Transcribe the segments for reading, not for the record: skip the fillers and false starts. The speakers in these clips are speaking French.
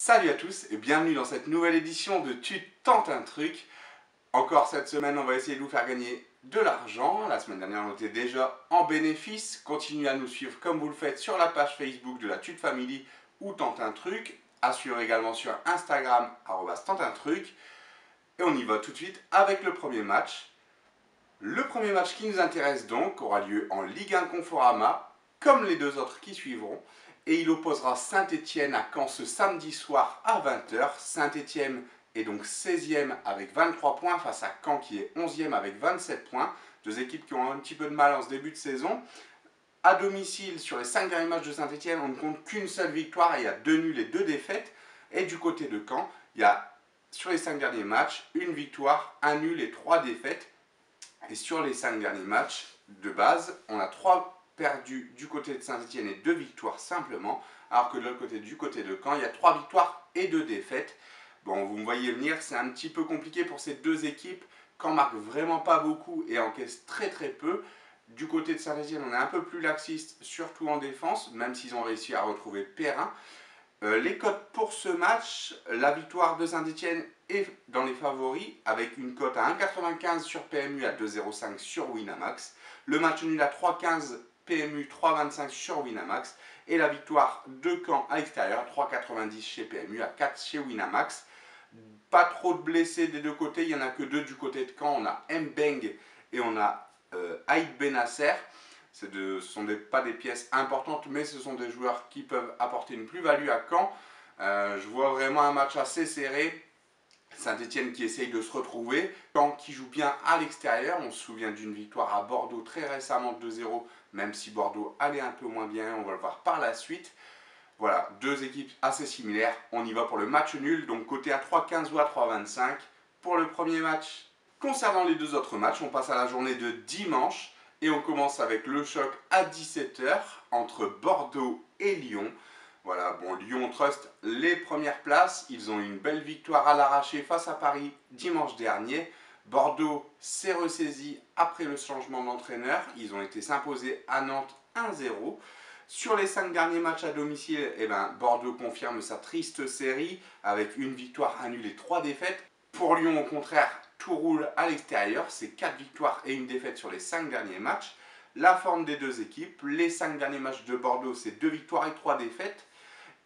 Salut à tous et bienvenue dans cette nouvelle édition de Tu tentes un truc. Encore cette semaine, on va essayer de vous faire gagner de l'argent. La semaine dernière, on était déjà en bénéfice. Continuez à nous suivre comme vous le faites sur la page Facebook de la Tute Family ou Tente un truc. À suivre également sur Instagram, @tente un truc. Et on y va tout de suite avec le premier match. Le premier match qui nous intéresse donc aura lieu en Ligue 1 Conforama, comme les deux autres qui suivront. Et il opposera Saint-Étienne à Caen ce samedi soir à 20 h. Saint-Étienne est donc 16e avec 23 points face à Caen qui est 11e avec 27 points. Deux équipes qui ont un petit peu de mal en ce début de saison. À domicile, sur les 5 derniers matchs de Saint-Étienne, on ne compte qu'une seule victoire et il y a 2 nuls et 2 défaites. Et du côté de Caen, il y a sur les 5 derniers matchs, une victoire, un nul et 3 défaites. Et sur les 5 derniers matchs de base, on a 3 perdus du côté de Saint-Étienne et 2 victoires simplement, alors que de l'autre côté, du côté de Caen, il y a 3 victoires et 2 défaites. Bon, vous me voyez venir, c'est un petit peu compliqué pour ces deux équipes. Caen marque vraiment pas beaucoup et encaisse très très peu. Du côté de Saint-Étienne, on est un peu plus laxiste, surtout en défense, même s'ils ont réussi à retrouver Perrin. Les cotes pour ce match, la victoire de Saint-Étienne est dans les favoris avec une cote à 1,95 sur PMU, à 2,05 sur Winamax. Le match nul à 3,15 PMU, 3,25 sur Winamax. Et la victoire de Caen à l'extérieur, 3,90 chez PMU, à 4 chez Winamax. Pas trop de blessés des deux côtés, il n'y en a que deux du côté de Caen. On a Mbeng et on a Aïd Benasser. Ce ne sont pas des pièces importantes, mais ce sont des joueurs qui peuvent apporter une plus-value à Caen. Je vois vraiment un match assez serré. Saint-Étienne qui essaye de se retrouver. Caen qui joue bien à l'extérieur. On se souvient d'une victoire à Bordeaux très récemment 2-0, même si Bordeaux allait un peu moins bien. On va le voir par la suite. Voilà, deux équipes assez similaires. On y va pour le match nul, donc côté à 3,15 ou à 3,25 pour le premier match. Concernant les deux autres matchs, on passe à la journée de dimanche. Et on commence avec le choc à 17 h entre Bordeaux et Lyon. Voilà, bon, Lyon trust les premières places. Ils ont eu une belle victoire à l'arraché face à Paris dimanche dernier. Bordeaux s'est ressaisi après le changement d'entraîneur. Ils ont été s'imposer à Nantes 1-0. Sur les 5 derniers matchs à domicile, Bordeaux confirme sa triste série avec une victoire, un nul et 3 défaites. Pour Lyon, au contraire, tout roule à l'extérieur, c'est 4 victoires et une défaite sur les 5 derniers matchs. La forme des deux équipes, les 5 derniers matchs de Bordeaux, c'est 2 victoires et 3 défaites.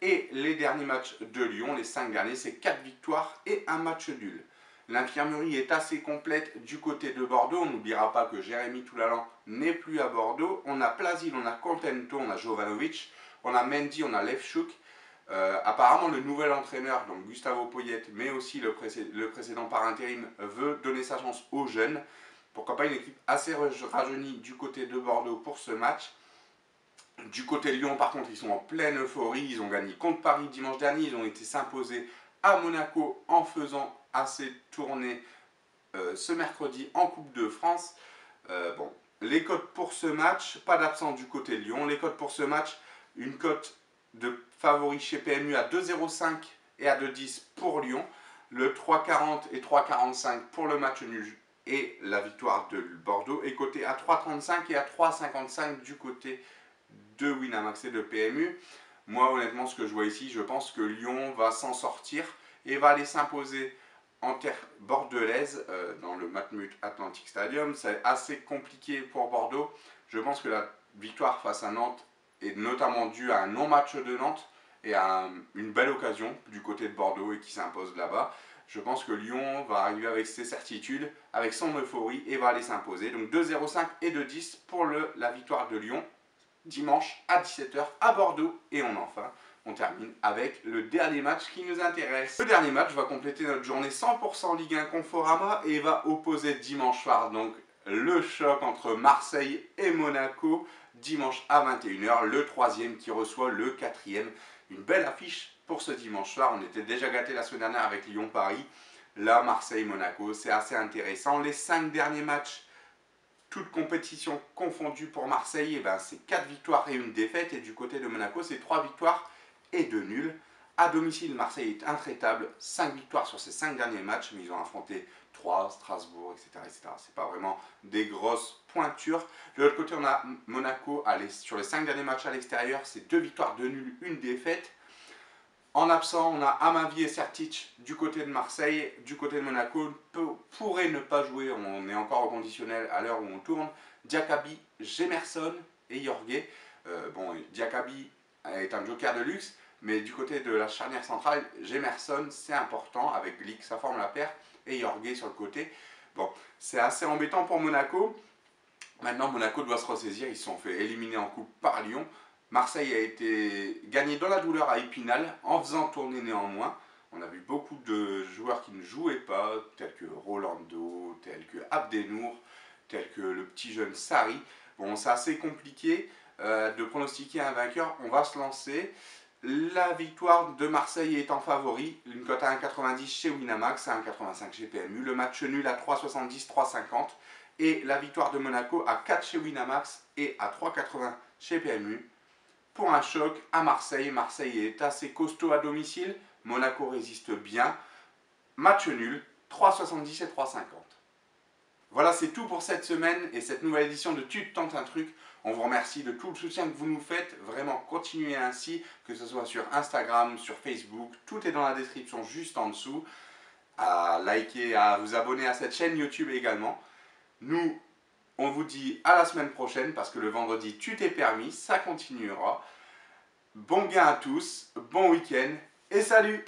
Et les derniers matchs de Lyon, les 5 derniers, c'est 4 victoires et un match nul. L'infirmerie est assez complète du côté de Bordeaux. On n'oubliera pas que Jérémy Toulalan n'est plus à Bordeaux. On a Plasil, on a Contento, on a Jovanovic, on a Mendy, on a Lefchuk. Apparemment, le nouvel entraîneur, donc Gustavo Poyet, mais aussi le précédent par intérim, veut donner sa chance aux jeunes. Pourquoi pas une équipe assez rajeunie du côté de Bordeaux pour ce match. Du côté de Lyon, par contre, ils sont en pleine euphorie. Ils ont gagné contre Paris dimanche dernier. Ils ont été s'imposer à Monaco en faisant assez tourner ce mercredi en Coupe de France. Bon, les cotes pour ce match, pas d'absent du côté de Lyon. Les cotes pour ce match, une cote de favori chez PMU à 2,05 et à 2,10 pour Lyon. Le 3,40 et 3,45 pour le match nul et la victoire de Bordeaux est coté à 3,35 et à 3,55 du côté de Winamax et de PMU. Moi, honnêtement, ce que je vois ici, je pense que Lyon va s'en sortir et va aller s'imposer en terre bordelaise dans le Matmut Atlantic Stadium. C'est assez compliqué pour Bordeaux. Je pense que la victoire face à Nantes est notamment due à un non-match de Nantes et à une belle occasion du côté de Bordeaux et qui s'impose là-bas. Je pense que Lyon va arriver avec ses certitudes, avec son euphorie et va aller s'imposer. Donc 2,05 et 2,10 pour la victoire de Lyon dimanche à 17 h à Bordeaux. Et on termine avec le dernier match qui nous intéresse. Le dernier match va compléter notre journée 100% Ligue 1 Conforama et va opposer dimanche soir donc le choc entre Marseille et Monaco dimanche à 21 h. Le troisième qui reçoit le quatrième. Une belle affiche pour ce dimanche soir. On était déjà gâtés la semaine dernière avec Lyon-Paris. Là, Marseille-Monaco, c'est assez intéressant. Les 5 derniers matchs, toutes compétitions confondues pour Marseille, c'est 4 victoires et une défaite. Et du côté de Monaco, c'est 3 victoires et 2 nuls. À domicile, Marseille est intraitable. 5 victoires sur ces 5 derniers matchs, mais ils ont affronté 3, Strasbourg, etc. etc. C'est pas vraiment des grosses pointures. De l'autre côté, on a Monaco sur les 5 derniers matchs à l'extérieur, c'est 2 victoires, 2 nuls, une défaite. En absent, on a Amavi et Sertic du côté de Marseille, du côté de Monaco, pourrait ne pas jouer, on est encore au conditionnel à l'heure où on tourne. Diakabi, Gemerson et Jorge. Bon, Diakabi est un joker de luxe, mais du côté de la charnière centrale, Gemerson, c'est important, avec Glick, ça forme la paire, et Jorge sur le côté. Bon, c'est assez embêtant pour Monaco. Maintenant, Monaco doit se ressaisir, ils se sont fait éliminer en coupe par Lyon. Marseille a été gagné dans la douleur à Épinal, en faisant tourner néanmoins. On a vu beaucoup de joueurs qui ne jouaient pas, tels que Rolando, tels que Abdenour, tels que le petit jeune Sarri. Bon, c'est assez compliqué de pronostiquer un vainqueur. On va se lancer. La victoire de Marseille étant favori, une cote à 1,90 chez Winamax, à 1,85 chez PMU. Le match nul à 3,70, 3,50. Et la victoire de Monaco à 4 chez Winamax et à 3,80 chez PMU. Pour un choc à Marseille, Marseille est assez costaud à domicile, Monaco résiste bien. Match nul, 3,70 et 3,50. Voilà, c'est tout pour cette semaine et cette nouvelle édition de Tu tentes un truc. On vous remercie de tout le soutien que vous nous faites. Vraiment, continuez ainsi, que ce soit sur Instagram, sur Facebook. Tout est dans la description juste en dessous. À liker, à vous abonner à cette chaîne YouTube également. Nous, on vous dit à la semaine prochaine parce que le vendredi, tu t'es permis, ça continuera. Bon gain à tous, bon week-end et salut!